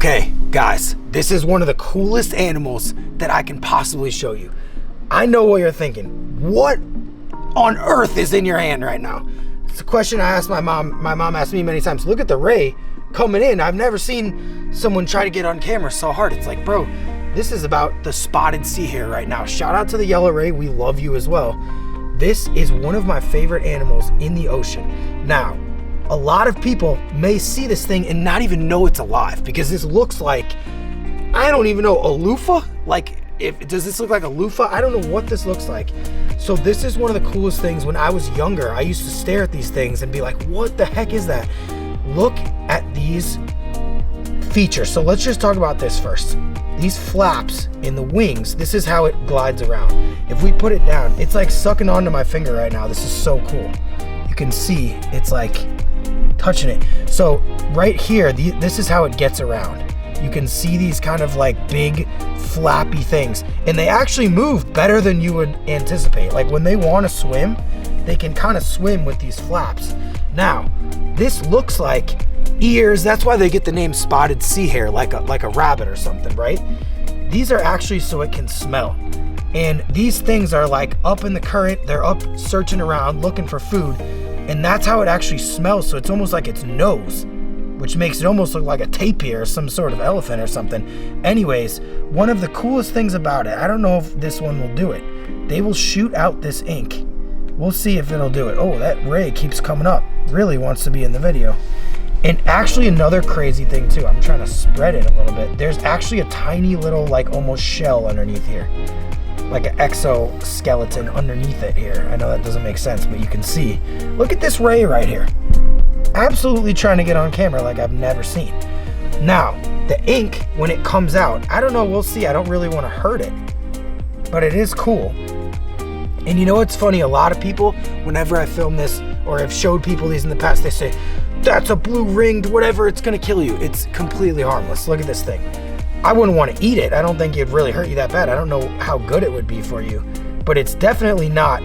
Okay, guys, this is one of the coolest animals that I can possibly show you. I know what you're thinking. What on earth is in your hand right now? It's a question I asked my mom. My mom asked me many times. Look at the ray coming in. I've never seen someone try to get on camera so hard. It's like, bro, this is about the spotted sea hare right now. Shout out to the yellow ray. We love you as well. This is one of my favorite animals in the ocean. Now, a lot of people may see this thing and not even know it's alive because this looks like, I don't even know, a loofah? Like, does this look like a loofah? I don't know what this looks like. So this is one of the coolest things. When I was younger, I used to stare at these things and be like, what the heck is that? Look at these features. So let's just talk about this first. These flaps in the wings, this is how it glides around. If we put it down, it's like sucking onto my finger right now. This is so cool. You can see it's like touching it. So right here, this is how it gets around. You can see these kind of like big flappy things, and they actually move better than you would anticipate. Like when they want to swim, they can kind of swim with these flaps. Now, this looks like ears. That's why they get the name spotted sea hare, like a rabbit or something, right? These are actually so it can smell. And these things are like up in the current. They're up searching around looking for food. And that's how it actually smells. So it's almost like its nose, which makes it almost look like a tapir or some sort of elephant or something. Anyways, one of the coolest things about it, I don't know if this one will do it. They will shoot out this ink. We'll see if it'll do it. Oh, that ray keeps coming up. Really wants to be in the video. And actually another crazy thing too, I'm trying to spread it a little bit. There's actually a tiny little like almost shell underneath here. Like an exoskeleton underneath it here. I know that doesn't make sense, but you can see. Look at this ray right here. Absolutely trying to get on camera like I've never seen. Now, the ink, when it comes out, I don't know, we'll see. I don't really want to hurt it, but it is cool. And you know what's funny? A lot of people, whenever I film this or have showed people these in the past, they say, that's a blue ringed whatever, it's gonna kill you. It's completely harmless. Look at this thing. I wouldn't want to eat it. I don't think it'd really hurt you that bad. I don't know how good it would be for you, but it's definitely not.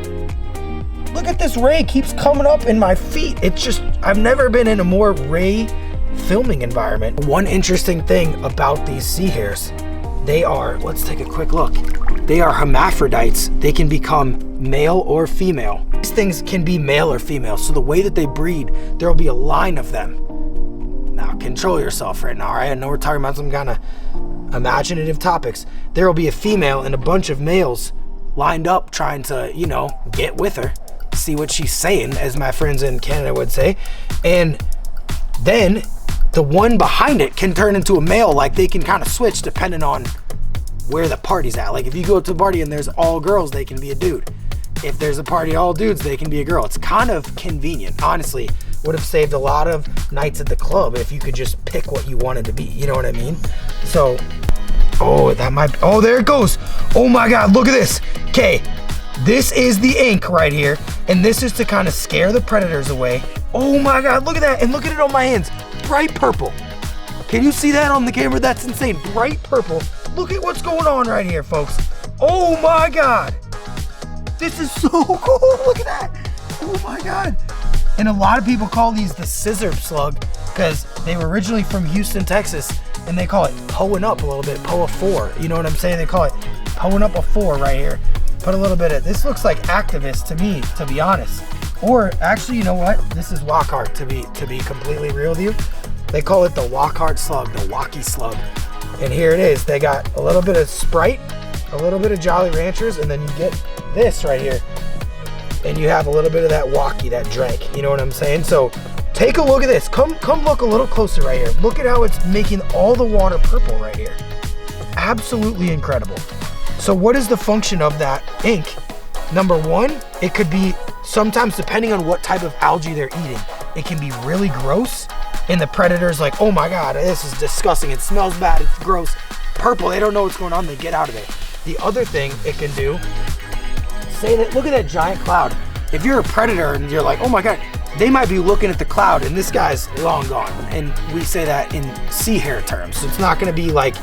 Look at this ray, keeps coming up in my feet. It's just, I've never been in a more ray filming environment. One interesting thing about these sea hares, they are, let's take a quick look. They are hermaphrodites. They can become male or female. These things can be male or female. So the way that they breed, there'll be a line of them. Now control yourself right now, all right? I know we're talking about some kind of imaginative topics. There will be a female and a bunch of males lined up trying to, you know, get with her, see what she's saying, as my friends in Canada would say. And then the one behind it can turn into a male. Like they can kind of switch depending on where the party's at. Like if you go to a party and there's all girls, they can be a dude. If there's a party all dudes, they can be a girl. It's kind of convenient. Honestly, would have saved a lot of nights at the club if you could just pick what you wanted to be. You know what I mean? So, oh, that might, oh, there it goes. Oh my God, look at this. Okay, this is the ink right here. And this is to kind of scare the predators away. Oh my God, look at that. And look at it on my hands. Bright purple. Can you see that on the camera? That's insane. Bright purple. Look at what's going on right here, folks. Oh my God. This is so cool. Look at that. Oh my God. And a lot of people call these the scissor slug because they were originally from Houston, Texas, and they call it poeing up a little bit, poa 4. You know what I'm saying? They call it poeing up a 4 right here. Put a little bit of, this looks like activist to me, to be honest. Or actually, you know what? This is Lockhart, to be completely real with you. They call it the Lockhart slug, the Wacky slug. And here it is. They got a little bit of Sprite, a little bit of Jolly Ranchers, and then you get this right here. And you have a little bit of that Wacky, that drink. You know what I'm saying? So take a look at this. Come look a little closer right here. Look at how it's making all the water purple right here. Absolutely incredible. So what is the function of that ink? Number one, it could be sometimes, depending on what type of algae they're eating, it can be really gross. And the predator's like, oh my God, this is disgusting. It smells bad, it's gross. Purple, they don't know what's going on, they get out of there. The other thing it can do, say that, look at that giant cloud. If you're a predator and you're like, oh my God, they might be looking at the cloud and this guy's long gone. And we say that in sea hare terms. So it's not gonna be like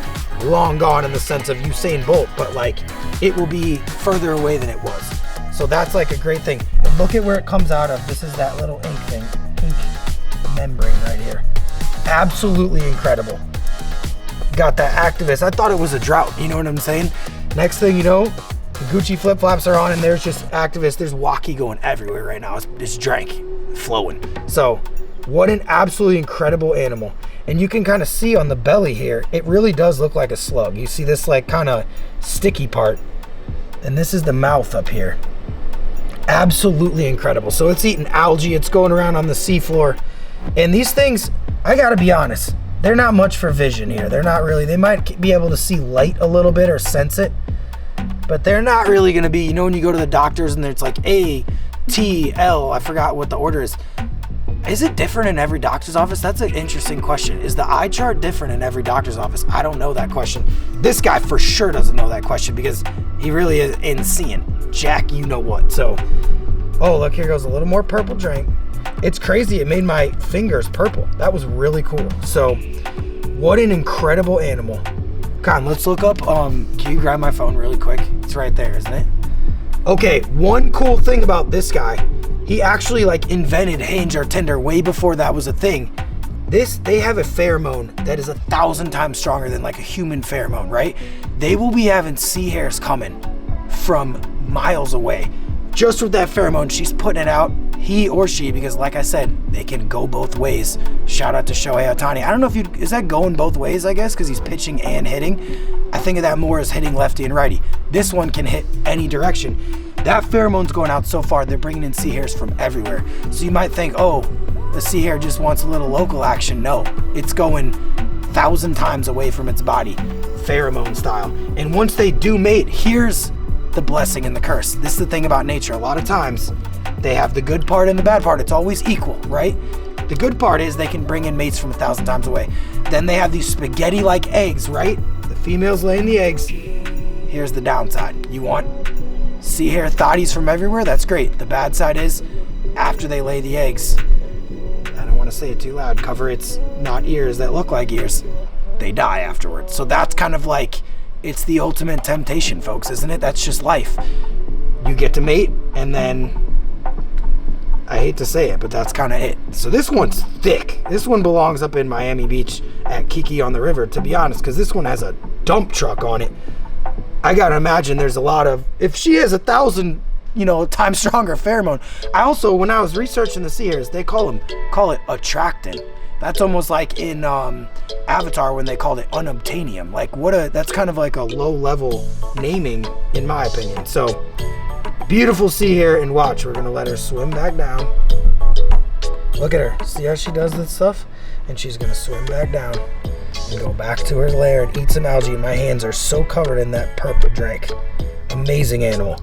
long gone in the sense of Usain Bolt, but like it will be further away than it was. So that's like a great thing. And look at where it comes out of. This is that little ink thing, ink membrane right here. Absolutely incredible. got that activist. I thought it was a drought, you know what I'm saying? Next thing you know, the Gucci flip-flops are on and there's just activist. There's walkie going everywhere right now. It's drank, flowing. So what an absolutely incredible animal. And you can kind of see on the belly here, it really does look like a slug. You see this like kind of sticky part. And this is the mouth up here. Absolutely incredible. So it's eating algae, it's going around on the seafloor. And these things, I gotta be honest, they're not much for vision here. They're not really, they might be able to see light a little bit or sense it, but they're not really gonna be, you know, when you go to the doctors and it's like A, T, L, I forgot what the order is. Is it different in every doctor's office? That's an interesting question. Is the eye chart different in every doctor's office? I don't know that question. This guy for sure doesn't know that question because he really is in seeing. Jack, you know what. So, oh, look, here goes a little more purple drink. It's crazy. It made my fingers purple. That was really cool. So, what an incredible animal. Come on, let's look up. Can you grab my phone really quick? It's right there, isn't it? Okay, one cool thing about this guy, he actually like invented hinge or tinder way before that was a thing. They have a pheromone that is 1,000 times stronger than like a human pheromone, right? They will be having sea hares coming from miles away. Just with that pheromone, she's putting it out, he or she, because like I said, they can go both ways. Shout out to Shohei Ohtani. I don't know if is that going both ways, I guess, because he's pitching and hitting. I think of that more as hitting lefty and righty. This one can hit any direction. That pheromone's going out so far, they're bringing in sea hares from everywhere. So you might think, oh, the sea hare just wants a little local action. No, it's going 1,000 times away from its body, pheromone style. And once they do mate, here's the blessing and the curse. This is the thing about nature. A lot of times they have the good part and the bad part. It's always equal, right? The good part is they can bring in mates from 1,000 times away. Then they have these spaghetti-like eggs, right? The females laying the eggs. Here's the downside. You want sea hare thotties from everywhere? That's great. The bad side is after they lay the eggs, I don't want to say it too loud, cover its not ears that look like ears, they die afterwards. So that's kind of like, it's the ultimate temptation, folks, isn't it? That's just life. You get to mate, and then, I hate to say it, but that's kind of it. So this one's thick. This one belongs up in Miami Beach at Kiki on the River, to be honest, because this one has a dump truck on it. I gotta imagine there's a lot of, if she has 1,000, times stronger pheromone. I also, when I was researching the sea hares, they call it attractant. That's almost like in Avatar when they called it unobtainium. Like that's kind of like a low level naming in my opinion. So beautiful sea hare, and watch, we're gonna let her swim back down. Look at her, see how she does this stuff? And she's gonna swim back down and go back to her lair and eat some algae. My hands are so covered in that purple drink. Amazing animal.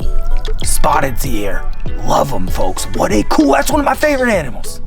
Spotted sea hare, love them, folks. What a cool, that's one of my favorite animals.